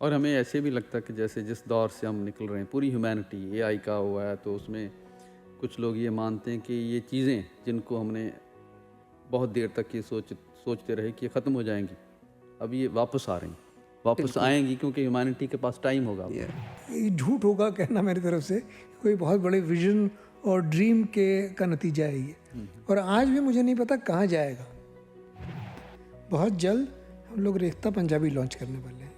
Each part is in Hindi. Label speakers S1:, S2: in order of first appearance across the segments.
S1: और हमें ऐसे भी लगता है कि जैसे जिस दौर से हम निकल रहे हैं, पूरी ह्यूमैनिटी एआई का हुआ है, तो उसमें कुछ लोग ये मानते हैं कि ये चीज़ें जिनको हमने बहुत देर तक ये सोचते रहे कि ये ख़त्म हो जाएंगी, अब ये वापस आ रही हैं, वापस
S2: बिल्कुल।
S1: आएंगी, क्योंकि ह्यूमैनिटी के पास टाइम होगा।
S2: ये
S3: ये झूठ होगा कहना मेरी तरफ से, कोई बहुत बड़े विजन और ड्रीम के का नतीजा है ये। और आज भी मुझे नहीं पता कहाँ जाएगा। बहुत जल्द हम लोग रेख्ता पंजाबी लॉन्च करने वाले हैं।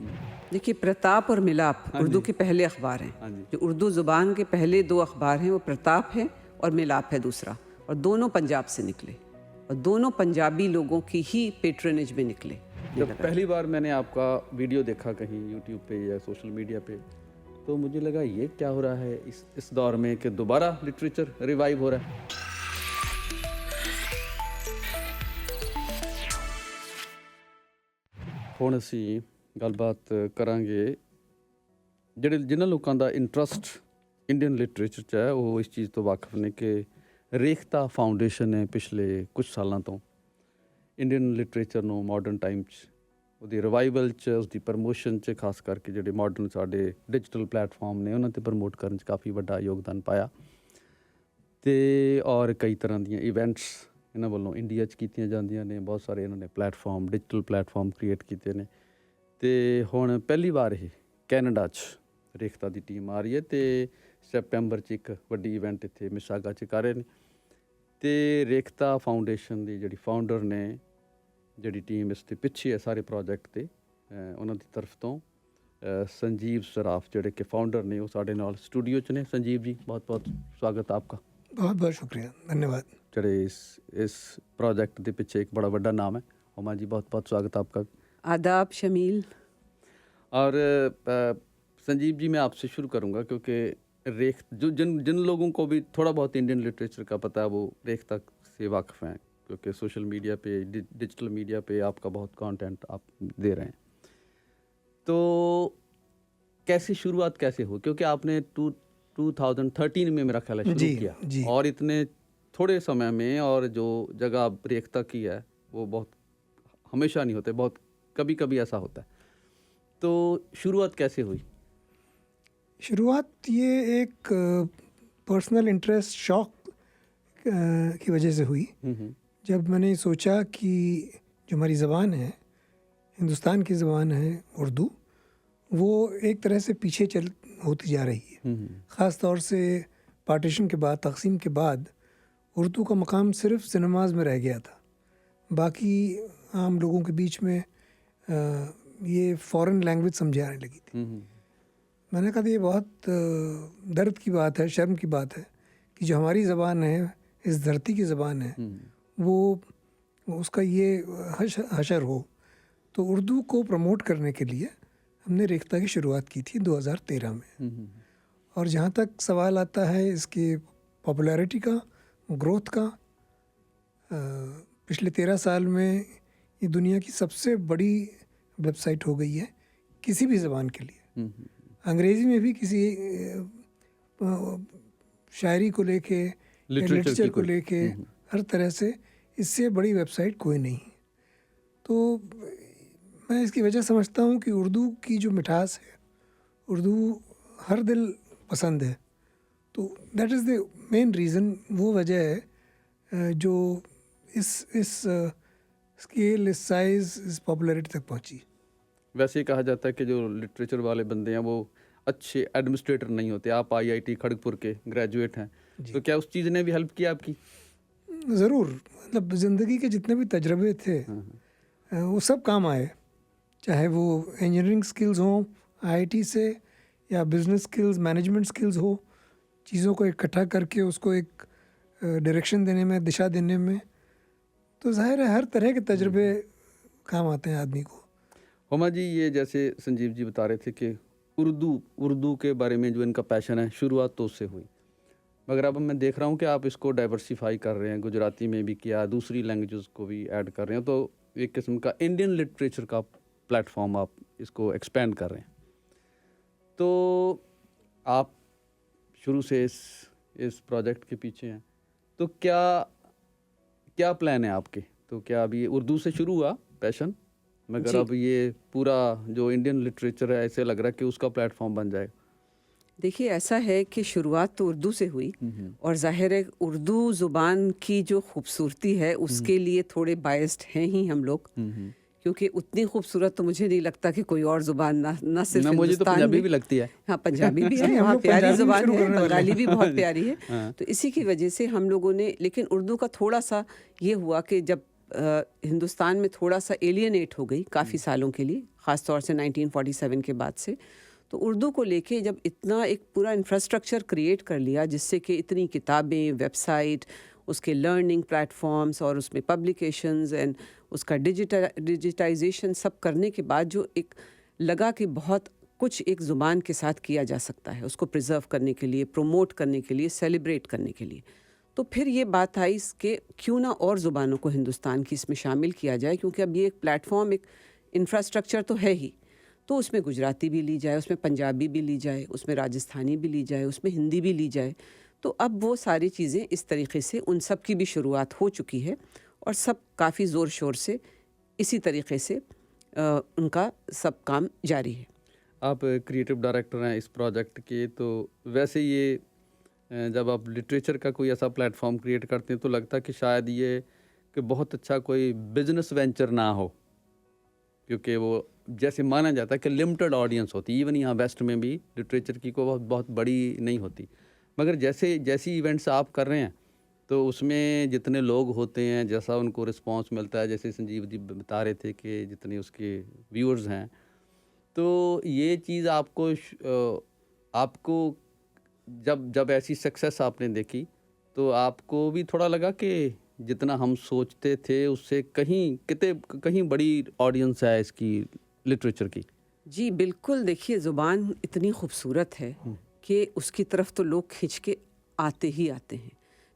S2: देखिए, प्रताप और मिलाप उर्दू के पहले अखबार
S1: हाँ
S2: हैं।
S1: जी।
S2: जो उर्दू ज़ुबान के पहले 2 अखबार हैं वो प्रताप है और मिलाप है दूसरा, और दोनों पंजाब से निकले और दोनों पंजाबी लोगों की ही पेट्रनेज में निकले।
S1: जब पहली बार मैंने आपका वीडियो देखा कहीं यूट्यूब पे या सोशल मीडिया पे, तो मुझे लगा ये क्या हो रहा है इस दौर में कि दोबारा लिटरेचर रिवाइव हो रहा है। ਹੁਣ ਅਸੀਂ ਗੱਲਬਾਤ ਕਰਾਂਗੇ ਜਿਨ੍ਹਾਂ ਲੋਕਾਂ ਦਾ ਇੰਟਰਸਟ ਇੰਡੀਅਨ ਲਿਟਰੇਚਰ 'ਚ ਹੈ, ਉਹ ਇਸ ਚੀਜ਼ ਤੋਂ ਵਾਕਿਫ ਨੇ ਕਿ ਰੇਖਤਾ ਫਾਊਂਡੇਸ਼ਨ ਨੇ ਪਿਛਲੇ ਕੁਝ ਸਾਲਾਂ ਤੋਂ ਇੰਡੀਅਨ ਲਿਟਰੇਚਰ ਨੂੰ ਮਾਡਰਨ ਟਾਈਮ 'ਚ ਉਹਦੀ ਰਿਵਾਈਵਲ 'ਚ, ਉਸਦੀ ਪ੍ਰਮੋਸ਼ਨ 'ਚ, ਖਾਸ ਕਰਕੇ ਜਿਹੜੇ ਮਾਡਰਨ ਸਾਡੇ ਡਿਜੀਟਲ ਪਲੇਟਫਾਰਮ ਨੇ ਉਹਨਾਂ 'ਤੇ ਪ੍ਰਮੋਟ ਕਰਨ 'ਚ ਕਾਫੀ ਵੱਡਾ ਯੋਗਦਾਨ ਪਾਇਆ। ਅਤੇ ਔਰ ਕਈ ਤਰ੍ਹਾਂ ਦੀਆਂ ਇਵੈਂਟਸ ਇਹਨਾਂ ਵੱਲੋਂ ਇੰਡੀਆ 'ਚ ਕੀਤੀਆਂ ਜਾਂਦੀਆਂ ਨੇ। ਬਹੁਤ ਸਾਰੇ ਇਹਨਾਂ ਨੇ ਪਲੇਟਫਾਰਮ, ਡਿਜੀਟਲ ਪਲੇਟਫਾਰਮ ਕ੍ਰੀਏਟ ਕੀਤੇ ਨੇ। ਅਤੇ ਹੁਣ ਪਹਿਲੀ ਵਾਰ ਇਹ ਕੈਨੇਡਾ 'ਚ ਰੇਖਤਾ ਦੀ ਟੀਮ ਆ ਰਹੀ ਹੈ ਅਤੇ ਸੈਪਟੈਂਬਰ 'ਚ ਇੱਕ ਵੱਡੀ ਇਵੈਂਟ ਇੱਥੇ ਮਿਸਾਗਾ 'ਚ ਕਰ ਰਹੇ ਨੇ। ਅਤੇ ਰੇਖਤਾ ਫਾਊਂਡੇਸ਼ਨ ਦੀ ਜਿਹੜੀ ਫਾਊਂਡਰ ਨੇ, ਜਿਹੜੀ ਟੀਮ ਇਸ ਦੇ ਪਿੱਛੇ ਹੈ ਸਾਰੇ ਪ੍ਰੋਜੈਕਟ 'ਤੇ, ਉਹਨਾਂ ਦੀ ਤਰਫ ਤੋਂ ਸੰਜੀਵ ਸਰਾਫ ਜਿਹੜੇ ਕਿ ਫਾਊਂਡਰ ਨੇ, ਉਹ ਸਾਡੇ ਨਾਲ ਸਟੂਡੀਓ 'ਚ ਨੇ। ਸੰਜੀਵ ਜੀ, बहुत बहुत स्वागत आपका।
S3: बहुत बहुत शुक्रिया, धन्यवाद।
S1: ਜਿਹੜੇ ਇਸ प्रोजेक्ट के पीछे एक बड़ा बड़ा नाम है। हुमा जी, बहुत बहुत स्वागत आपका।
S2: आदाब शमील।
S1: और संजीव जी, मैं आपसे शुरू करूंगा क्योंकि जिन लोगों को भी थोड़ा बहुत इंडियन लिटरेचर का पता है वो रेख्ता से वाकिफ़ हैं, क्योंकि सोशल मीडिया पे, डिजिटल मीडिया पे आपका बहुत कंटेंट आप दे रहे हैं। तो कैसे शुरुआत कैसे हो, क्योंकि आपने 2013 में मेरा ख्याल है शुरू किया
S3: जी।
S1: और इतने थोड़े समय में, और जो जगह आप रेख्ता की है वो बहुत हमेशा नहीं होते, बहुत कभी कभी ऐसा होता है। तो शुरुआत कैसे हुई?
S3: शुरुआत ये एक पर्सनल इंटरेस्ट, शौक की वजह से हुई। जब मैंने सोचा कि जो हमारी ज़बान है, हिंदुस्तान की ज़बान है उर्दू, वो एक तरह से पीछे होती जा रही है। ख़ास तौर से पार्टीशन के बाद, तक़सीम के बाद उर्दू का मकाम सिर्फ सिनेमाज में रह गया था। बाकी आम लोगों के बीच में ये फ़ॉरेन लैंग्वेज समझी आने लगी थी। मैंने कहा ये बहुत दर्द की बात है, शर्म की बात है कि जो हमारी ज़बान है, इस धरती की ज़बान है, वो उसका ये हशर हो। तो उर्दू को प्रमोट करने के लिए हमने रेख्ता की शुरुआत की थी 2013 में। और जहाँ तक सवाल आता है इसकी पॉपुलैरिटी का, ग्रोथ का, पिछले 13 साल में ये दुनिया की सबसे बड़ी वेबसाइट हो गई है किसी भी ज़बान के लिए। अंग्रेज़ी में भी किसी शायरी को लेके, लिटरेचर को लेके, हर तरह से इससे बड़ी वेबसाइट कोई नहीं। तो मैं इसकी वजह समझता हूँ कि उर्दू की जो मिठास है, उर्दू हर दिल पसंद है। तो that is the main reason, वो वजह है जो इस स्केल, इस साइज़, इस पॉपुलैरिटी तक पहुँची।
S1: वैसे ही कहा जाता है कि जो लिटरेचर वाले बंदे हैं वो अच्छे एडमिनिस्ट्रेटर नहीं होते। आप आईआईटी खड़गपुर के ग्रेजुएट हैं, तो क्या उस चीज़ ने भी हेल्प किया आपकी?
S3: ज़रूर, मतलब ज़िंदगी के जितने भी तजर्बे थे वो सब काम आए, चाहे वो इंजीनियरिंग स्किल्स हों आईआईटी से, या बिज़नेस स्किल्स, मैनेजमेंट स्किल्स हो, चीज़ों को इकट्ठा करके उसको एक डायरेक्शन देने में, दिशा देने में। तो ज़ाहिर है हर तरह के तजर्बे काम आते हैं आदमी को।
S1: हुमा जी, ये जैसे संजीव जी बता रहे थे कि उर्दू के बारे में जो इनका पैशन है, शुरुआत तो उससे हुई, मगर अब मैं देख रहा हूँ कि आप इसको डाइवर्सिफाई कर रहे हैं, गुजराती में भी किया, दूसरी लैंग्वेजेस को भी ऐड कर रहे हैं, तो एक किस्म का इंडियन लिटरेचर का प्लेटफॉर्म आप इसको एक्सपेंड कर रहे हैं। तो आप शुरू से इस प्रोजेक्ट के पीछे हैं, तो क्या प्लान है आपके? तो क्या अभी उर्दू से शुरू हुआ पैशन? मगर
S2: जी।
S1: अब ये पूरा जो इंडियन लिटरेचर है ऐसे लग रहा है कि उसका प्लेटफॉर्म बन जाएगा।
S2: देखिए, ऐसा है कि शुरुआत तो उर्दू से हुई और ज़ाहिर है उर्दू ज़ुबान की जो खूबसूरती है उसके लिए थोड़े बायस्ड हैं ही हम लोग, क्योंकि उतनी खूबसूरत तो मुझे नहीं लगता कि कोई और ज़ुबान ना सिर्फ
S1: ना, मुझे तो
S2: हिंदुस्तान
S1: पंजाबी
S2: में।
S1: भी लगती है।
S2: हाँ, पंजाबी भी है,
S3: नहीं, हम
S2: वहाँ
S3: लोग
S2: प्यारी
S3: पंजाबी भी
S2: ज़ुबान
S3: शुरू
S2: है,
S3: करने वाले
S2: बंगाली
S3: हैं।
S2: भी बहुत प्यारी है।
S1: हाँ।
S2: तो इसी की वजह से हम लोगों ने, लेकिन उर्दू का थोड़ा सा ये हुआ कि जब हिंदुस्तान में थोड़ा सा एलियनेट हो गई काफ़ी सालों के लिए, ख़ास तौर से 1947 के बाद से, तो उर्दू को लेके जब इतना एक पूरा इंफ्रास्ट्रक्चर क्रिएट कर लिया जिससे कि इतनी किताबें, वेबसाइट, उसके लर्निंग प्लेटफॉर्म्स और उसमें पब्लिकेशंस एंड उसका डिजिटाइजेशन सब करने के बाद जो एक लगा कि बहुत कुछ एक ज़ुबान के साथ किया जा सकता है, उसको प्रिजर्व करने के लिए, प्रोमोट करने के लिए, सेलिब्रेट करने के लिए। तो फिर ये बात आई कि क्यों ना और ज़ुबानों को हिंदुस्तान की इसमें शामिल किया जाए, क्योंकि अब ये एक प्लेटफॉर्म, एक इंफ्रास्ट्रक्चर तो है ही। तो उसमें गुजराती भी ली जाए, उसमें पंजाबी भी ली जाए, उसमें राजस्थानी भी ली जाए, उसमें हिंदी भी ली जाए। तो अब वो सारी चीज़ें इस तरीके से उन सब की भी शुरुआत हो चुकी है और सब काफ़ी ज़ोर शोर से इसी तरीके से उनका सब काम जारी है।
S1: आप क्रिएटिव डायरेक्टर हैं इस प्रोजेक्ट के, तो वैसे ये जब आप लिटरेचर का कोई ऐसा प्लेटफॉर्म क्रिएट करते हैं तो लगता है कि शायद ये कि बहुत अच्छा कोई बिजनेस वेंचर ना हो, क्योंकि वो जैसे माना जाता है कि लिमिटेड ऑडियंस होती है। इवन यहाँ वेस्ट में भी लिटरेचर की कोई बहुत बड़ी नहीं होती, मगर जैसी इवेंट्स आप कर रहे हैं तो उसमें जितने लोग होते हैं, जैसा उनको रिस्पांस मिलता है, जैसे संजीव जी बता रहे थे कि जितने उसके व्यूअर्स हैं, तो ये चीज़ आपको जब ऐसी सक्सेस आपने देखी तो आपको भी थोड़ा लगा कि जितना हम सोचते थे उससे कहीं बड़ी ऑडियंस है इसकी लिटरेचर की।
S2: जी बिल्कुल, देखिए ज़ुबान इतनी खूबसूरत है कि उसकी तरफ तो लोग खिंच के आते ही आते हैं,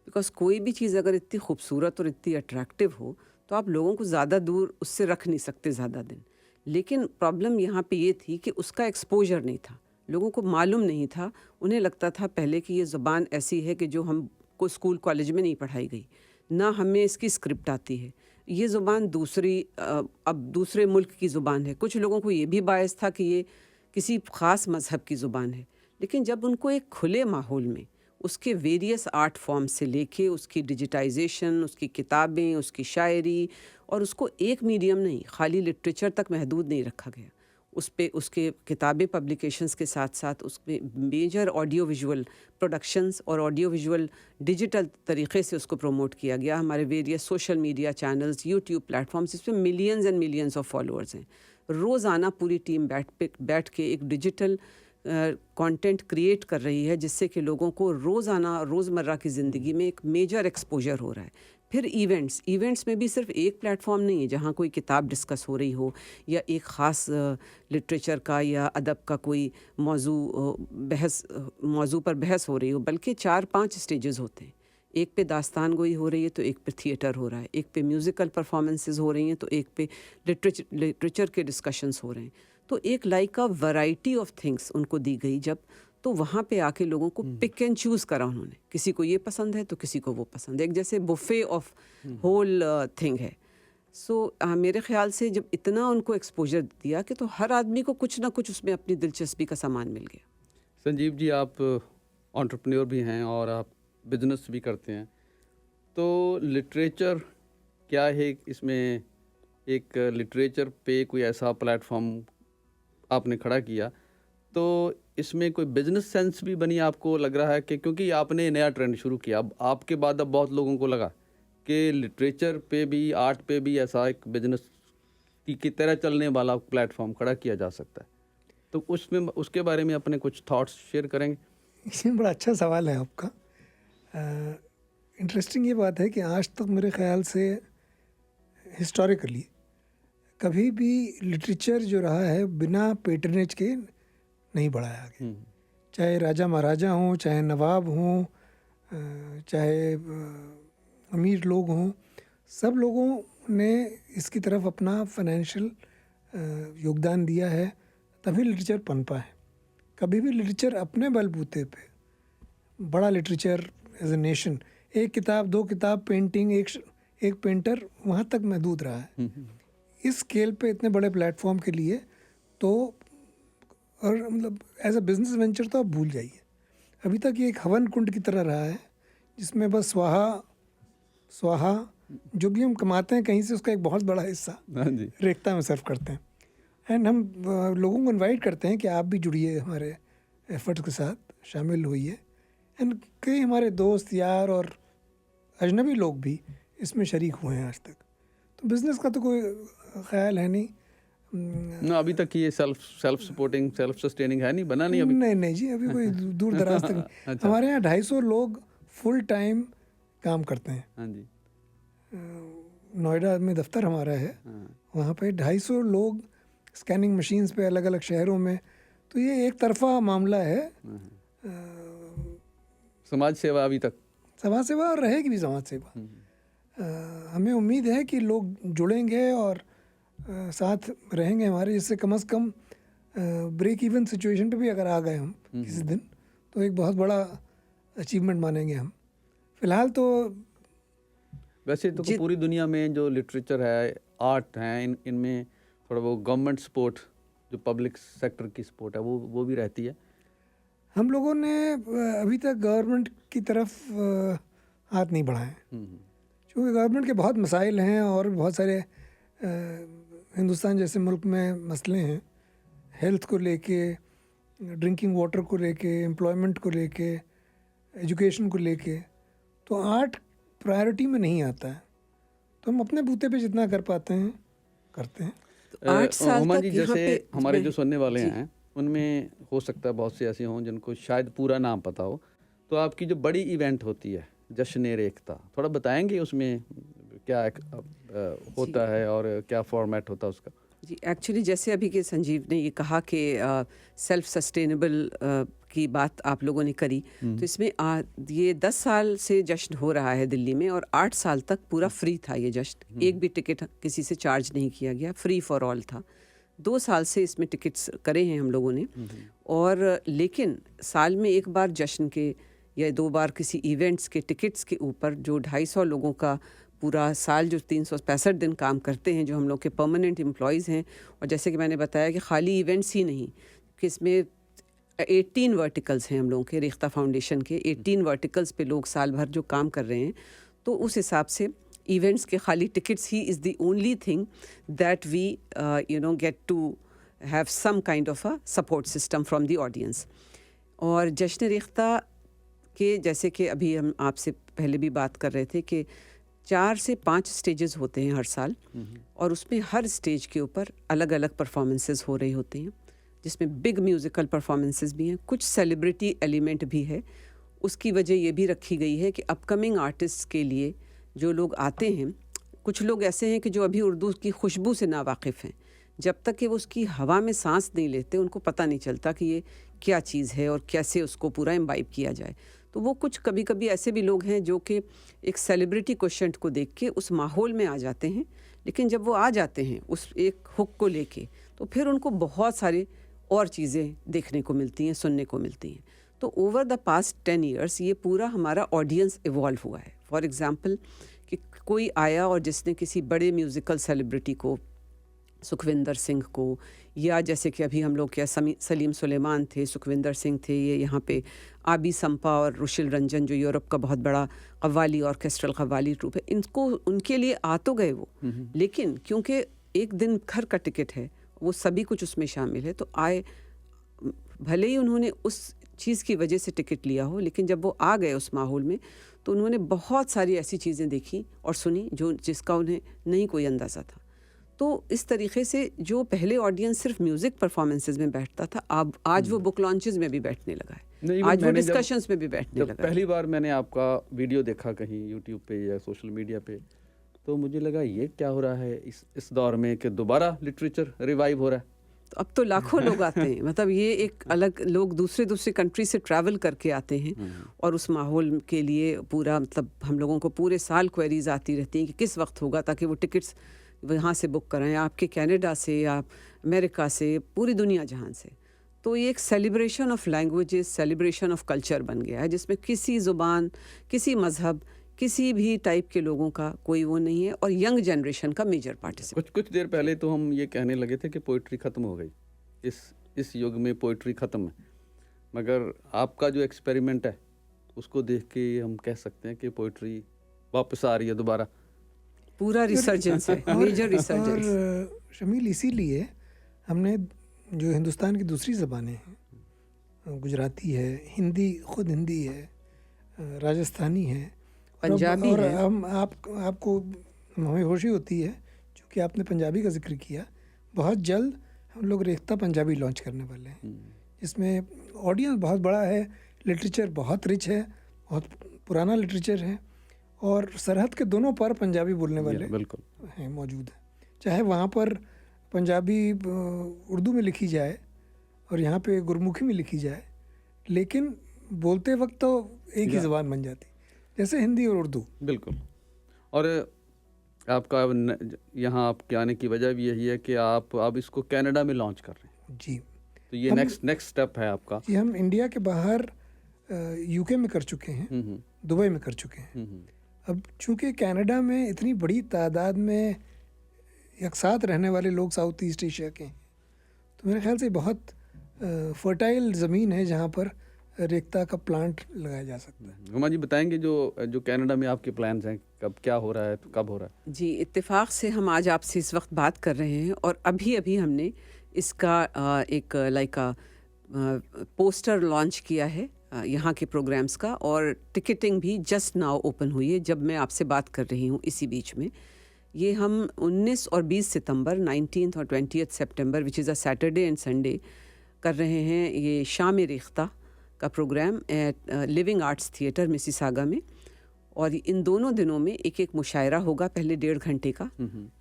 S2: बिकॉज़ कोई भी चीज़ अगर इतनी खूबसूरत और इतनी अट्रैक्टिव हो तो आप लोगों को ज़्यादा दूर उससे रख नहीं सकते ज़्यादा दिन। लेकिन प्रॉब्लम यहाँ पे ये थी कि उसका एक्सपोजर नहीं था, लोगों को मालूम नहीं था। उन्हें लगता था पहले कि ये ज़ुबान ऐसी है कि जो हमको स्कूल कॉलेज में नहीं पढ़ाई गई, ना हमें इसकी स्क्रिप्ट आती है, ये ज़ुबान अब दूसरे मुल्क की ज़ुबान है। कुछ लोगों को ये भी बायस था कि ये किसी ख़ास मज़हब की ज़ुबान है। लेकिन जब उनको एक खुले माहौल में उसके वेरियस आर्ट फॉर्म से लेके उसकी डिजिटाइजेशन, उसकी किताबें, उसकी शायरी, और उसको एक मीडियम नहीं, खाली लिटरेचर तक महदूद नहीं रखा गया, उस पे उसके किताबें पब्लिकेशंस के साथ साथ उसमें मेजर ऑडियो विजुअल प्रोडक्शंस और ऑडियो विजुअल डिजिटल तरीके से उसको प्रमोट किया गया। हमारे various social media channels, YouTube platforms, इस पर millions and millions of followers हैं। रोज़ाना पूरी टीम बैठ के एक डिजिटल कंटेंट क्रिएट कर रही है जिससे कि लोगों को रोज़मर्रा की ज़िंदगी में एक मेजर एक्सपोजर हो रहा है। फिर इवेंट्स में भी सिर्फ एक प्लेटफॉर्म नहीं है जहाँ कोई किताब डिस्कस हो रही हो या एक ख़ास लिटरेचर का या अदब का कोई मौजू पर बहस हो रही हो, बल्कि 4-5 स्टेजेस होते हैं। एक पे दास्तान गोई हो रही है तो एक पे थिएटर हो रहा है, एक पे म्यूज़िकल परफॉर्मेंसेस हो रही हैं तो एक पे लिटरेचर के डिस्कशंस हो रहे हैं। तो एक like a variety of things उनको दी गई जब, तो वहाँ पे आके लोगों को पिक एंड चूज़ करा उन्होंने, किसी को ये पसंद है तो किसी को वो पसंद है, एक जैसे बुफे ऑफ होल थिंग है। सो मेरे ख्याल से जब इतना उनको एक्सपोजर दिया कि तो हर आदमी को कुछ ना कुछ उसमें अपनी दिलचस्पी का सामान मिल गया।
S1: संजीव जी, आप एंटरप्रेन्योर भी हैं और आप बिजनेस भी करते हैं, तो लिटरेचर क्या है इसमें? एक लिटरेचर पे कोई ऐसा प्लेटफॉर्म आपने खड़ा किया तो इसमें कोई बिजनेस सेंस भी बनी, आपको लग रहा है कि क्योंकि आपने नया ट्रेंड शुरू किया, अब आपके बाद अब बहुत लोगों को लगा कि लिटरेचर पे भी, आर्ट पे भी ऐसा एक बिजनेस की तरह चलने वाला प्लेटफॉर्म खड़ा किया जा सकता है, तो उसके बारे में अपने कुछ थॉट्स शेयर करेंगे?
S3: इसमें बड़ा अच्छा सवाल है आपका। इंटरेस्टिंग ये बात है कि आज तक मेरे ख्याल से हिस्टोरिकली कभी भी लिटरेचर जो रहा है बिना पेटरनेज के नहीं बढ़ा है आगे। चाहे राजा महाराजा हों, चाहे नवाब हों, चाहे अमीर लोग हों, सब लोगों ने इसकी तरफ अपना फाइनेंशियल योगदान दिया है, तभी लिटरेचर पनपा है। कभी भी लिटरेचर अपने बलबूते पे, बड़ा लिटरेचर एज ए नेशन, एक किताब, 2 किताब, पेंटिंग, एक पेंटर, वहाँ तक महदूद रहा है। इस स्केल पे इतने बड़े प्लेटफॉर्म के लिए तो, और मतलब एज अ बिजनेस वेंचर तो आप भूल जाइए। अभी तक ये एक हवन कुंड की तरह रहा है जिसमें बस स्वाहा स्वाहा, जो भी हम कमाते हैं कहीं से उसका एक बहुत बड़ा हिस्सा
S1: हाँ जी।
S3: रेख्ता में सर्व करते हैं। एंड हम लोगों को इनवाइट करते हैं कि आप भी जुड़िए हमारे एफर्ट्स के साथ, शामिल होइए। एंड कई हमारे दोस्त यार और अजनबी लोग भी इसमें शरीक हुए हैं आज तक। तो बिज़नेस का तो कोई ख्याल है नहीं।
S1: ना अभी तक ये सेल्फ सपोर्टिंग सेल्फ सस्टेनिंग है नहीं, बना नहीं अभी।
S3: नहीं जी, अभी कोई दूर दराज तक नहीं।
S1: अच्छा।
S3: हमारे यहाँ 250 लोग फुल टाइम काम करते हैं।
S1: हाँ जी।
S3: नोएडा में दफ्तर हमारा है, वहाँ पे 250 लोग स्कैनिंग मशीन्स पे अलग अलग शहरों में। तो ये एक तरफा मामला है।
S1: समाज सेवा अभी तक
S3: समाज सेवा और रहेगी भी समाज सेवा। हमें उम्मीद है कि लोग जुड़ेंगे और साथ रहेंगे हमारे, जिससे कम से कम ब्रेक इवन सिचुएशन पे भी अगर आ गए हम किसी दिन तो एक बहुत बड़ा अचीवमेंट मानेंगे हम। फिलहाल तो
S1: वैसे तो पूरी दुनिया में जो लिटरेचर है, आर्ट है, इनमें थोड़ा वो गवर्नमेंट सपोर्ट, जो पब्लिक सेक्टर की सपोर्ट है वो भी रहती है।
S3: हम लोगों ने अभी तक गवर्नमेंट की तरफ हाथ नहीं बढ़ाए, क्योंकि गवर्नमेंट के बहुत मसाइल हैं और बहुत सारे हिंदुस्तान जैसे मुल्क में मसले हैं, हेल्थ को लेके, ड्रिंकिंग वाटर को लेके, एम्प्लॉयमेंट को लेके, एजुकेशन को लेके। तो आर्ट प्रायोरिटी में नहीं आता है, तो हम अपने बूते पे जितना कर पाते हैं करते हैं।
S2: तो 8 साल
S1: हुमा
S2: तक
S1: जी,
S2: यहाँ
S1: जैसे
S2: पे
S1: हमारे जो सुनने वाले हैं उनमें हो सकता है बहुत से ऐसे हों जिनको शायद पूरा नाम पता हो, तो आपकी जो बड़ी इवेंट होती है जश्न-ए-रेख्ता, थोड़ा बताएंगे उसमें क्या होता है और क्या फॉर्मेट होता है उसका?
S2: जी, एक्चुअली जैसे अभी के संजीव ने ये कहा कि सेल्फ सस्टेनेबल की बात आप लोगों ने करी, तो इसमें ये 10 साल से जश्न हो रहा है दिल्ली में, और 8 साल तक पूरा फ्री था ये जश्न। एक भी टिकट किसी से चार्ज नहीं किया गया, फ्री फॉर ऑल था। 2 साल से इसमें टिकट्स करे हैं हम लोगों ने, और लेकिन साल में एक बार जश्न के या 2 बार किसी इवेंट्स के टिकट्स के ऊपर जो 250 लोगों का पूरा साल जो 365 दिन काम करते हैं, जो हम लोग के परमानेंट एम्प्लॉयज़ हैं, और जैसे कि मैंने बताया कि खाली इवेंट्स ही नहीं कि इसमें 18 वर्टिकल्स हैं हम लोगों के रेख्ता फाउंडेशन के। 18 वर्टिकल्स पे लोग साल भर जो काम कर रहे हैं, तो उस हिसाब से इवेंट्स के खाली टिकट्स ही is the only thing that we get to have some kind of a support system from the audience. और जश्न रेख्ता के जैसे कि अभी हम आपसे पहले भी बात कर रहे थे कि 4 से 5 स्टेजेस होते हैं हर साल, और उसमें हर स्टेज के ऊपर अलग अलग परफॉर्मेंसेस हो रहे होते हैं, जिसमें बिग म्यूज़िकल परफॉर्मेंसेस भी हैं, कुछ सेलिब्रिटी एलिमेंट भी है। उसकी वजह ये भी रखी गई है कि अपकमिंग आर्टिस्ट के लिए जो लोग आते हैं, कुछ लोग ऐसे हैं कि जो अभी उर्दू की खुशबू से नावाकिफ़ हैं, जब तक कि वो उसकी हवा में सांस नहीं लेते उनको पता नहीं चलता कि ये क्या चीज़ है और कैसे उसको पूरा इम्बाइब किया जाए। तो वो कुछ कभी कभी ऐसे भी लोग हैं जो कि एक सेलिब्रिटी क्वेश्चन को देख के उस माहौल में आ जाते हैं, लेकिन जब वो आ जाते हैं उस एक हुक को लेके, तो फिर उनको बहुत सारी और चीज़ें देखने को मिलती हैं, सुनने को मिलती हैं। तो ओवर द पास्ट 10 ईयर्स ये पूरा हमारा ऑडियंस इवॉल्व हुआ है। फॉर एग्ज़ाम्पल कि कोई आया और जिसने किसी बड़े म्यूज़िकल सेलिब्रिटी को, सुखविंदर सिंह को, या जैसे कि अभी हम लोग क्या सलीम सुलेमान थे, सुखविंदर सिंह थे, ये यहाँ पे आबी संपा और रुशिल रंजन जो यूरोप का बहुत बड़ा कव्वाली ऑर्केस्ट्रल कव्वाली ट्रूप है, इनको उनके लिए आ तो गए वो, लेकिन क्योंकि एक दिन भर का टिकट है, वो सभी कुछ उसमें शामिल है, तो आए, भले ही उन्होंने उस चीज़ की वजह से टिकट लिया हो, लेकिन जब वो आ गए उस माहौल में तो उन्होंने बहुत सारी ऐसी चीज़ें देखी और सुनी जिसका उन्हें नहीं कोई अंदाज़ा था। तो इस तरीके से जो पहले ऑडियंस सिर्फ म्यूज़िक परफॉर्मेंसेस में बैठता था, अब आज वो बुक लॉन्चेस में भी बैठने लगा है, आज वो डिस्कशंस में भी बैठने लगा है।
S1: पहली बार मैंने आपका वीडियो देखा कहीं यूट्यूब पे या सोशल मीडिया पे, तो मुझे लगा ये क्या हो रहा है इस दौर में कि दोबारा लिटरेचर रिवाइव हो रहा है।
S2: तो अब तो लाखों लोग आते हैं, मतलब ये एक अलग, लोग दूसरे कंट्री से ट्रैवल करके आते हैं और उस माहौल के लिए पूरा, मतलब हम लोगों को पूरे साल क्वेरीज आती रहती हैं कि किस वक्त होगा, ताकि वो टिकट्स वहाँ से बुक कराएं, आपके कनाडा से या अमेरिका से, पूरी दुनिया जहान से। तो ये एक celebration of languages, celebration of culture बन गया है, जिसमें किसी ज़ुबान, किसी मज़हब, किसी भी टाइप के लोगों का कोई वो नहीं है, और यंग जनरेशन का मेजर पार्टिसिपेट।
S1: कुछ देर पहले तो हम ये कहने लगे थे कि पोइट्री ख़त्म हो गई, इस युग में पोइट्री ख़त्म है, मगर आपका जो एक्सपेरिमेंट है उसको देख के हम कह सकते हैं कि पोइट्री वापस आ रही है दोबारा।
S2: पूरा रिसर्जेंस है, मेजर रिसर्जेंस।
S3: और शमील इसीलिए हमने जो हिंदुस्तान की दूसरी ज़बानें हैं, गुजराती है, हिंदी, खुद हिंदी है, राजस्थानी है,
S2: पंजाबी
S3: और
S2: है।
S3: हम आपको हमें खुशी होती है क्योंकि आपने पंजाबी का जिक्र किया, बहुत जल्द हम लोग रेख्ता पंजाबी लॉन्च करने वाले हैं, जिसमें ऑडियंस बहुत बड़ा है, लिटरेचर बहुत रिच है, बहुत पुराना लिटरेचर है, और सरहद के दोनों पर पंजाबी बोलने वाले
S1: बिल्कुल
S3: हैं मौजूद हैं। चाहे वहाँ पर पंजाबी उर्दू में लिखी जाए और यहाँ पे गुरमुखी में लिखी जाए, लेकिन बोलते वक्त तो एक ही ज़बान बन जाती, जैसे हिंदी और उर्दू।
S1: बिल्कुल। और आपका यहाँ आपके आने की वजह भी यही है कि आप अब इसको कनाडा में लॉन्च कर रहे हैं।
S3: जी,
S1: तो ये नेक्स्ट स्टेप है आपका।
S3: जी, हम इंडिया के बाहर यूके में कर चुके हैं, दुबई में कर चुके हैं। अब चूंकि कनाडा में इतनी बड़ी तादाद में एक साथ रहने वाले लोग साउथ ईस्ट एशिया के हैं, तो मेरे ख्याल से बहुत फर्टाइल ज़मीन है जहाँ पर रेख्ता का प्लांट लगाया जा सकता है।
S1: हुमा जी बताएंगे जो कनाडा में आपके प्लान्स हैं, कब क्या हो रहा है, तो कब हो रहा है?
S2: जी, इत्तेफाक से हम आज आपसे इस वक्त बात कर रहे हैं, और अभी अभी हमने इसका एक पोस्टर लॉन्च किया है यहाँ के प्रोग्राम्स का, और टिकटिंग भी जस्ट नाउ ओपन हुई है जब मैं आपसे बात कर रही हूँ इसी बीच में। ये हम 19 और 20 सितंबर, 19 और 20 सितंबर, which is a Saturday and Sunday, कर रहे हैं ये शाम रेख्ता का programme at living arts theatre Mississauga में। और इन दोनों दिनों में एक एक मुशायरा होगा, पहले 1.5 घंटे का,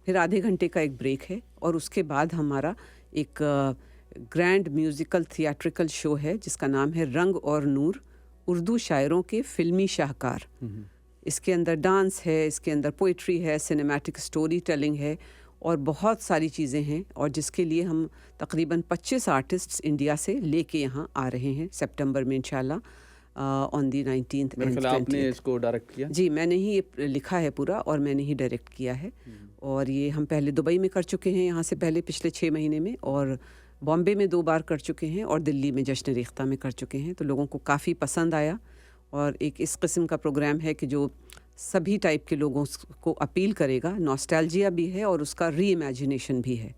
S2: फिर आधे घंटे का एक ब्रेक है, और उसके बाद हमारा एक ग्रैंड म्यूज़िकल थिएट्रिकल शो है जिसका नाम है रंग और नूर, उर्दू शायरों के फिल्मी शाहकार। इसके अंदर डांस है, इसके अंदर पोइट्री है, सिनेमैटिक स्टोरी टेलिंग है, और बहुत सारी चीज़ें हैं, और जिसके लिए हम तकरीबन 25 आर्टिस्ट्स इंडिया से लेके यहाँ आ रहे हैं सितंबर में इंशाल्लाह, ऑन दी 19th
S1: मेरे
S2: एंड
S1: ख्याल आपने
S2: 20th।
S1: इसको डायरेक्ट किया?
S2: जी, मैंने ही ये लिखा है पूरा, और मैंने ही डायरेक्ट किया है। और ये हम पहले दुबई में कर चुके हैं, यहाँ से पहले पिछले 6 महीने में, और बॉम्बे में 2 बार कर चुके हैं, और दिल्ली में जश्न रेख्ता में कर चुके हैं। तो लोगों को काफ़ी पसंद आया, और एक इस किस्म का प्रोग्राम है कि जो सभी टाइप के लोगों को अपील करेगा। नॉस्टैल्जिया भी है और उसका री इमेजिनेशन भी है।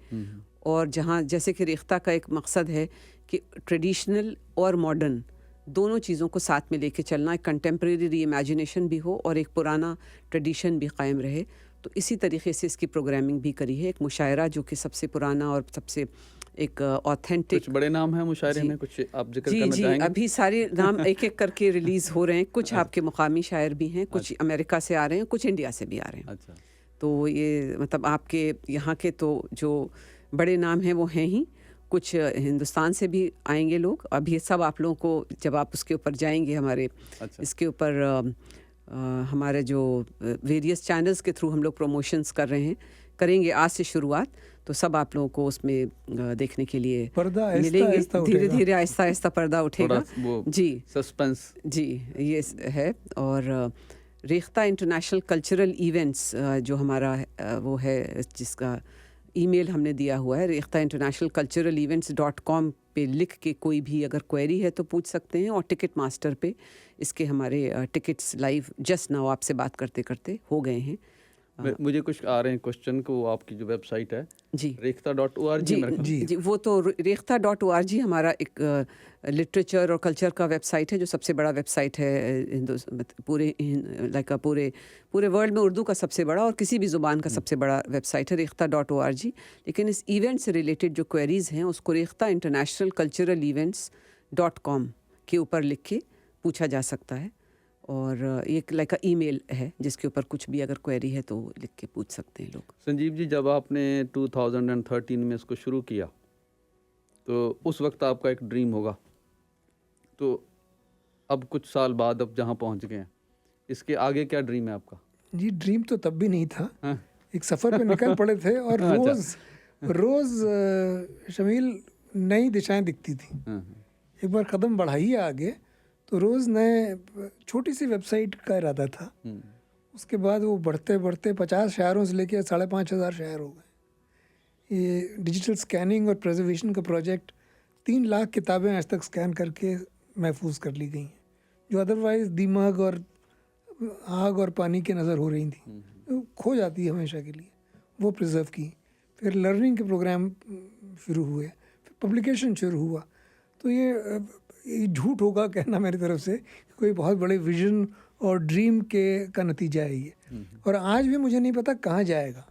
S2: और जहाँ जैसे कि रेख्ता का एक मकसद है कि ट्रेडिशनल और मॉडर्न दोनों चीज़ों को साथ में लेके चलना, एक कंटेम्प्रेरी री इमेजिनेशन भी हो और एक पुराना ट्रेडिशन भी कायम रहे। तो इसी तरीके से इसकी प्रोग्रामिंग भी करी है। एक मुशायरा जो कि सबसे पुराना और सबसे एक ऑथेंटिक।
S1: कुछ बड़े नाम हैं मुशायरे में, कुछ आप जिक्र
S2: जी
S1: करना
S2: जी,
S1: चाहेंगे?
S2: अभी सारे नाम एक एक करके रिलीज हो रहे हैं। कुछ आपके मुकामी शायर भी हैं, कुछ अमेरिका से आ रहे हैं, कुछ इंडिया से भी आ रहे हैं।
S1: अच्छा।
S2: तो ये मतलब आपके यहाँ के तो जो बड़े नाम हैं वो हैं ही, कुछ हिंदुस्तान से भी आएंगे लोग। अब ये सब आप लोगों को जब आप उसके ऊपर जाएंगे हमारे इसके ऊपर हमारे जो वेरियस चैनल्स के थ्रू हम लोग प्रमोशंस कर रहे हैं, करेंगे आज से शुरुआत, तो सब आप लोगों को उसमें देखने के लिए
S3: पर्दा
S2: मिलेंगे। धीरे धीरे आहिस्ता आहिस्ता पर्दा उठेगा। जी
S1: सस्पेंस
S2: जी, ये है। और रेख्ता इंटरनेशनल कल्चरल इवेंट्स जो हमारा वो है, जिसका ईमेल हमने दिया हुआ है rekhtainternationalculturalevents.com पे लिख के कोई भी अगर क्वेरी है तो पूछ सकते हैं। और टिकट मास्टर पे इसके हमारे टिकट्स लाइव जस्ट नाउ आपसे बात करते करते हो गए हैं।
S1: मुझे कुछ आ रहे हैं क्वेश्चन को, आपकी जो वेबसाइट है
S2: जी
S1: rekhta.org
S2: जी, वो तो rekhta.org हमारा एक लिटरेचर और कल्चर का वेबसाइट है, जो सबसे बड़ा वेबसाइट है पूरे वर्ल्ड में उर्दू का सबसे बड़ा और किसी भी ज़ुबान का सबसे बड़ा वेबसाइट है rekhta.org। लेकिन इस इवेंट से रिलेटेड जो क्वेरीज़ हैं उसको rekhtainternationalculturalevents.com के ऊपर लिख के पूछा जा सकता है। और एक लाइक ईमेल है जिसके ऊपर कुछ भी अगर क्वेरी है तो लिख के पूछ सकते हैं लोग।
S1: संजीव जी, जब आपने 2013 में इसको शुरू किया तो उस वक्त आपका एक ड्रीम होगा, तो अब कुछ साल बाद अब जहाँ पहुँच गए हैं, इसके आगे क्या ड्रीम है आपका?
S3: जी, ड्रीम तो तब भी नहीं था।
S1: हाँ?
S3: एक सफ़र पे निकल पड़े थे और रोज़ शमील नई दिशाएं दिखती थी। एक बार कदम बढ़ाइए आगे तो रोज़ नए, छोटी सी वेबसाइट का इरादा था उसके बाद वो बढ़ते बढ़ते 50 शहरों से लेकर 5,500 शहर हो गए। ये डिजिटल स्कैनिंग और प्रिजर्वेशन का प्रोजेक्ट 3 लाख किताबें आज तक स्कैन करके महफूज कर ली गई हैं, जो अदरवाइज़ दिमाग और आग और पानी की नज़र हो रही थी, तो खो जाती है हमेशा के लिए, वो प्रिजर्व की। फिर लर्निंग के प्रोग्राम शुरू हुए, फिर पब्लिकेशन शुरू हुआ। तो ये झूठ होगा कहना मेरी तरफ से कि कोई बहुत बड़े विजन और ड्रीम का नतीजा है ये। और आज भी मुझे नहीं पता कहाँ जाएगा।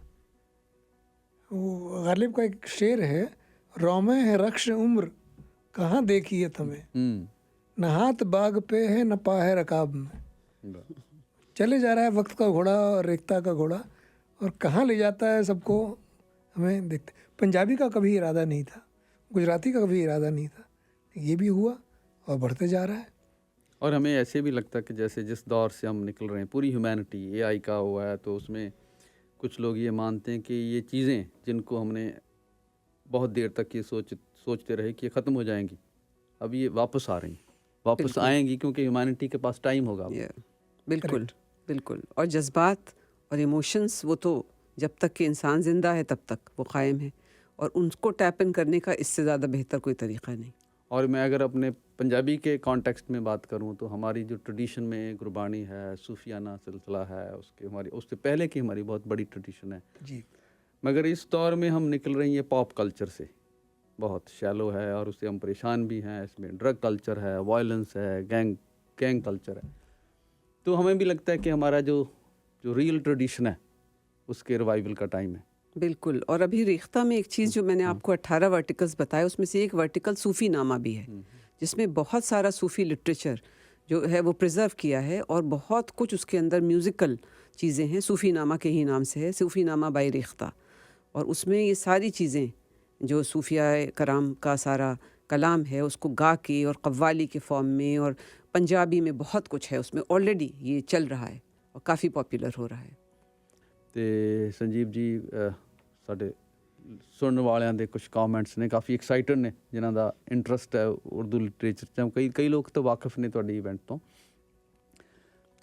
S3: वो गालिब का एक शेर है, रौमे है रक्श उम्र कहाँ देखी है तुम्हें, न हाथ बाग पे है न पा है रकाब में। चले जा रहा है वक्त का घोड़ा और रेख्ता का घोड़ा, और कहाँ ले जाता है सबको हमें देखते। पंजाबी का कभी इरादा नहीं था, गुजराती का कभी इरादा नहीं था, ये भी हुआ और बढ़ते जा रहा है।
S1: और हमें ऐसे भी लगता है कि जैसे जिस दौर से हम निकल रहे हैं, पूरी ह्यूमैनिटी एआई का हुआ है, तो उसमें कुछ लोग ये मानते हैं कि ये चीज़ें जिनको हमने बहुत देर तक ये सोचते रहे कि ये ख़त्म हो जाएंगी, अब ये वापस आ रही हैं, वापस आएंगी, क्योंकि ह्यूमैनिटी के पास टाइम होगा।
S2: बिल्कुल बिल्कुल। और जज्बात और इमोशंस वो तो जब तक कि इंसान ज़िंदा है तब तक वो कायम है, और उनको टैप इन करने का इससे ज़्यादा बेहतर कोई तरीक़ा नहीं।
S1: और मैं अगर अपने पंजाबी के कॉन्टेक्स्ट में बात करूं तो हमारी जो ट्रेडिशन में गुरबानी है, सूफियाना सिलसिला है, उससे पहले की हमारी बहुत बड़ी ट्रेडिशन है
S3: जी।
S1: मगर इस दौर में हम निकल रही हैं पॉप कल्चर से, बहुत शैलो है और उससे हम परेशान भी हैं। इसमें ड्रग कल्चर है, वायलेंस है, गैंग कल्चर है। तो हमें भी लगता है कि हमारा जो रियल ट्रेडिशन है उसके रिवाइवल का टाइम है।
S2: बिल्कुल। और अभी रेख्ता में एक चीज़ जो मैंने आपको 18 वर्टिकल्स बताया, उसमें से एक वर्टिकल सूफ़ी नामा भी है, जिसमें बहुत सारा सूफ़ी लिटरेचर जो है वो प्रिजर्व किया है, और बहुत कुछ उसके अंदर म्यूज़िकल चीज़ें हैं। सूफ़ी नामा के ही नाम से है, सूफ़ी नामा बाय रेख्ता। और उसमें ये सारी चीज़ें जो सूफिया कराम का सारा कलाम है उसको गा के और कव्वाली के फॉर्म में और पंजाबी में बहुत कुछ है उसमें, ऑलरेडी ये चल रहा है और काफ़ी पॉपुलर हो रहा है।
S1: तो संजीव जी, साढ़े सुनने वालियां दे कुछ कमेंट्स ने, काफ़ी एक्साइटेड ने जिन्हां दा इंटरस्ट है उर्दू लिटरेचर च। कई लोग तो वाकिफ ने तुहाडी इवेंट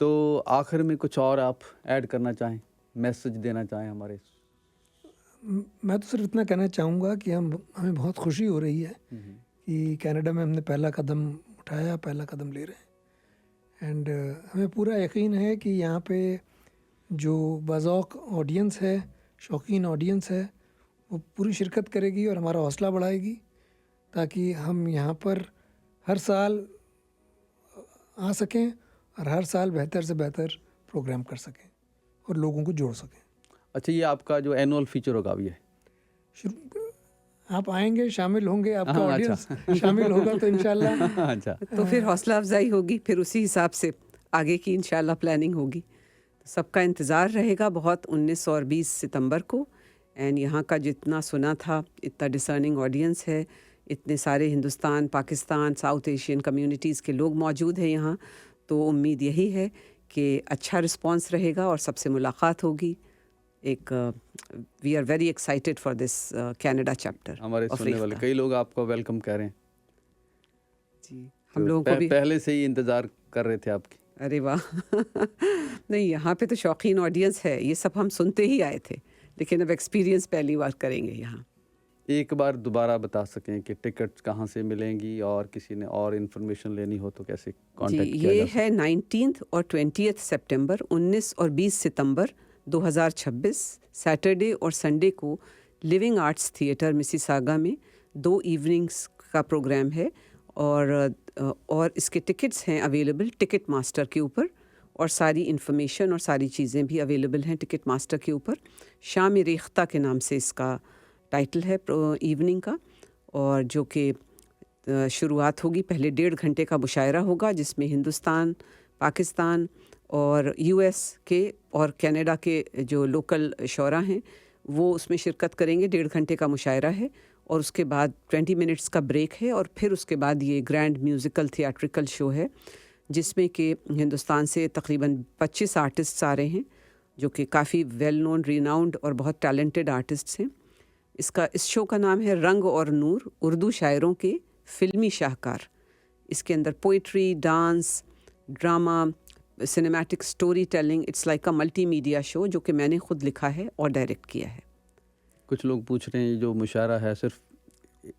S1: तो आखिर में कुछ और आप ऐड करना चाहें, मैसेज देना चाहें हमारे?
S3: मैं तो सिर्फ इतना कहना चाहूँगा कि हमें बहुत खुशी हो रही है कि कनाडा में हमने पहला कदम उठाया, पहला कदम ले रहे हैं। एंड हमें पूरा यकीन है कि यहाँ पे जो बाज़ौक़ ऑडियंस है, शौकीन ऑडियंस है, वो पूरी शिरकत करेगी और हमारा हौसला बढ़ाएगी, ताकि हम यहाँ पर हर साल आ सकें और हर साल बेहतर से बेहतर प्रोग्राम कर सकें और लोगों को जोड़ सकें।
S1: अच्छा, ये आपका जो एनुअल फीचर होगा अभी है?
S3: आप आएंगे, शामिल होंगे, आपका ऑडियंस
S1: अच्छा।
S3: शामिल होगा तो इंशाल्लाह
S1: अच्छा,
S2: तो फिर हौसला अफजाई होगी, फिर उसी हिसाब से आगे की इंशाल्लाह प्लानिंग होगी। तो सबका इंतज़ार रहेगा बहुत 19 और 20 सितंबर को। एंड यहाँ का जितना सुना था, इतना डिसर्निंग ऑडियंस है, इतने सारे Hindustan, Pakistan, south Asian communities के लोग मौजूद हैं यहाँ। तो उम्मीद यही है कि अच्छा रिस्पॉन्स रहेगा और सबसे मुलाकात होगी। We are very excited for this Canada chapter.
S1: हमारे सुनने वाले कई लोग आपको वेलकम कह रहे हैं
S2: जी, हम लोगों को भी
S1: पहले से ही इंतज़ार कर रहे थे आपकी।
S2: अरे वाह नहीं, यहाँ पे तो शौकीन ऑडियंस है, ये सब हम सुनते ही आए थे, लेकिन अब एक्सपीरियंस पहली बार करेंगे यहाँ।
S1: एक बार दोबारा बता सकें कि टिकट्स कहाँ से मिलेंगी और किसी ने और इन्फॉर्मेशन लेनी हो तो कैसे कांटेक्ट किया
S2: ये
S1: जा सकता
S2: है 19 और 20 सितंबर, 19 और 20 सितंबर 2026 सैटरडे और संडे को लिविंग आर्ट्स थिएटर मिसिसागा में 2 इवनिंग्स का प्रोग्राम है। और इसके टिकट्स हैं अवेलेबल टिकट मास्टर के ऊपर, और सारी इन्फॉर्मेशन और सारी चीज़ें भी अवेलेबल हैं टिकट मास्टर के ऊपर। शाम रेख्ता के नाम से इसका टाइटल है इवनिंग का, और जो कि शुरुआत होगी, पहले 1.5 घंटे का मुशायरा होगा जिसमें हिंदुस्तान, पाकिस्तान और यूएस के और कनाडा के जो लोकल शोरा हैं वो उसमें शिरकत करेंगे। 1.5 घंटे का मुशायरा है और उसके बाद 20 मिनट्स का ब्रेक है, और फिर उसके बाद ये ग्रैंड म्यूज़िकल थिएट्रिकल शो है जिसमें कि हिंदुस्तान से तकरीबन 25 आर्टिस्ट्स आ रहे हैं जो कि काफ़ी वेल नोन, रिनाउंड और बहुत टैलेंटेड आर्टिस्ट्स हैं। इस शो का नाम है रंग और नूर, उर्दू शायरों के फिल्मी शाहकार। इसके अंदर poetry, dance, drama, cinematic story telling, it's like a multimedia show जो कि मैंने खुद लिखा है और डायरेक्ट किया है।
S1: कुछ लोग पूछ रहे हैं ये जो मुशायरा है सिर्फ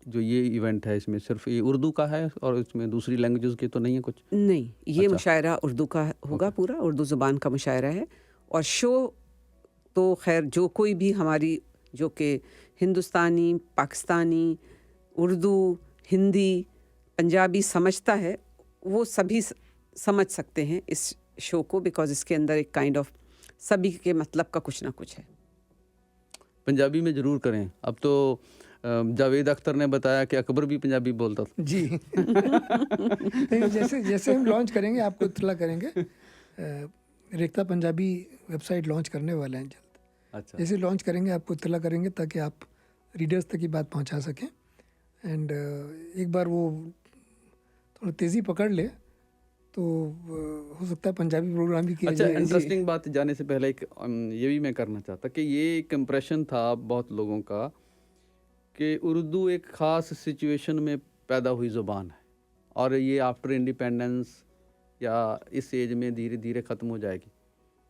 S1: जो ये इवेंट है इसमें सिर्फ ये उर्दू का है और इसमें दूसरी लैंग्वेजेस के तो नहीं है कुछ?
S2: नहीं, ये
S1: अच्छा।
S2: मुशायरा उर्दू का होगा, पूरा उर्दू ज़ुबान का मुशायरा है। और शो तो खैर जो कोई भी हमारी जो कि हिंदुस्तानी, पाकिस्तानी, उर्दू, हिंदी, पंजाबी समझता है, वो सभी समझ सकते हैं इस शो को, बिकॉज इसके अंदर एक काइंड ऑफ सभी के मतलब का कुछ ना कुछ है।
S1: पंजाबी में ज़रूर करें। अब तो जावेद अख्तर ने बताया कि अकबर भी पंजाबी बोलता था।
S3: जी नहीं, जैसे जैसे हम लॉन्च करेंगे आपको इत्तला करेंगे। रेख्ता पंजाबी वेबसाइट लॉन्च करने वाले हैं जल्द।
S1: अच्छा।
S3: जैसे लॉन्च करेंगे आपको इत्तला करेंगे ताकि आप रीडर्स तक की बात पहुंचा सकें। एंड एक बार वो थोड़ा तेज़ी पकड़ ले तो हो सकता है पंजाबी प्रोग्राम भी किया
S1: अच्छा,
S3: जाए।
S1: इंटरेस्टिंग बात जाने से पहले एक ये भी मैं करना चाहता कि ये एक इम्प्रेशन था बहुत लोगों का कि उर्दू एक ख़ास सिचुएशन में पैदा हुई ज़ुबान है और ये आफ्टर इंडिपेंडेंस या इस एज में धीरे धीरे ख़त्म हो जाएगी।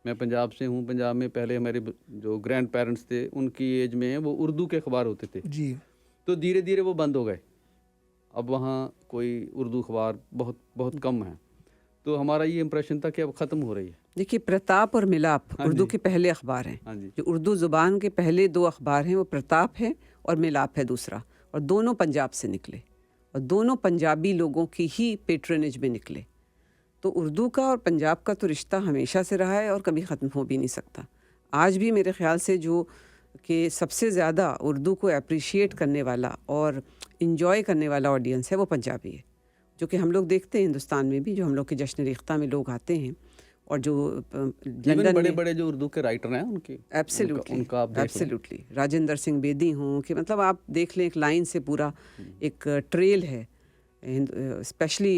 S1: मैं पंजाब से हूँ, पंजाब में पहले हमारे जो ग्रैंड पेरेंट्स थे उनकी एज में वो उर्दू के अखबार होते थे,
S3: जी
S1: तो धीरे धीरे वो बंद हो गए। अब वहाँ कोई उर्दू अखबार बहुत बहुत कम है, तो हमारा ये इम्प्रेशन था कि अब ख़त्म हो रही है।
S2: देखिए, प्रताप और मिलाप
S1: हाँ
S2: उर्दू
S1: जी।
S2: के पहले अखबार हैं।
S1: हाँ जी।
S2: जो उर्दू ज़ुबान के पहले 2 अखबार हैं वो प्रताप है और मिलाप है दूसरा, और दोनों पंजाब से निकले और दोनों पंजाबी लोगों की ही पेट्रनेज में निकले। तो उर्दू का और पंजाब का तो रिश्ता हमेशा से रहा है और कभी ख़त्म हो भी नहीं सकता। आज भी मेरे ख़्याल से जो कि सबसे ज़्यादा उर्दू को अप्रिशिएट करने वाला और इन्जॉय करने वाला ऑडियंस है वो पंजाबी है, जो कि हम लोग देखते हैं हिंदुस्तान में भी, जो हम लोग के जश्न रेख्ता में लोग आते हैं और जो लंदन
S1: बड़े
S2: में
S1: बड़े जो उर्दू के राइटर हैं उनकी
S2: एब्सोल्युटली
S1: उनका आप देख लें।
S2: एब्सोल्युटली राजेंद्र सिंह बेदी हों कि मतलब आप देख लें, एक लाइन से पूरा एक ट्रेल है, स्पेशली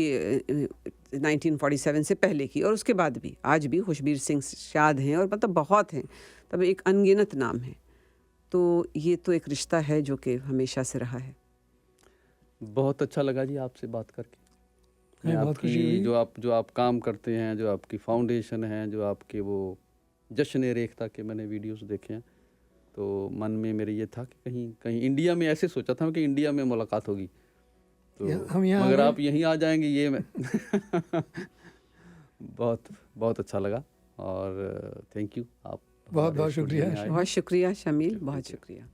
S2: 1947 से पहले की और उसके बाद भी। आज भी खुशबीर सिंह शाद हैं और मतलब बहुत हैं, तब एक अनगिनत नाम है। तो ये तो एक रिश्ता है जो कि हमेशा से रहा है।
S1: बहुत अच्छा लगा जी आपसे बात करके। मैं
S3: बहुत खुशी
S1: आपकी
S3: हुई।
S1: जो आप काम करते हैं, जो आपकी फाउंडेशन है, जो आपके वो जश्न रेख्ता के मैंने वीडियोस देखे हैं, तो मन में मेरे ये था कि कहीं कहीं इंडिया में, ऐसे सोचा था कि इंडिया में मुलाकात होगी, तो
S3: हम यहाँ
S1: मगर
S3: आ गए।
S1: आप यहीं आ जाएंगे ये मैं बहुत बहुत अच्छा लगा और थैंक यू। आप
S3: बहुत
S1: हमारे
S3: शुक्रिया।
S1: स्टूडियो में आए।
S2: बहुत शुक्रिया शमील, बहुत शुक्रिया।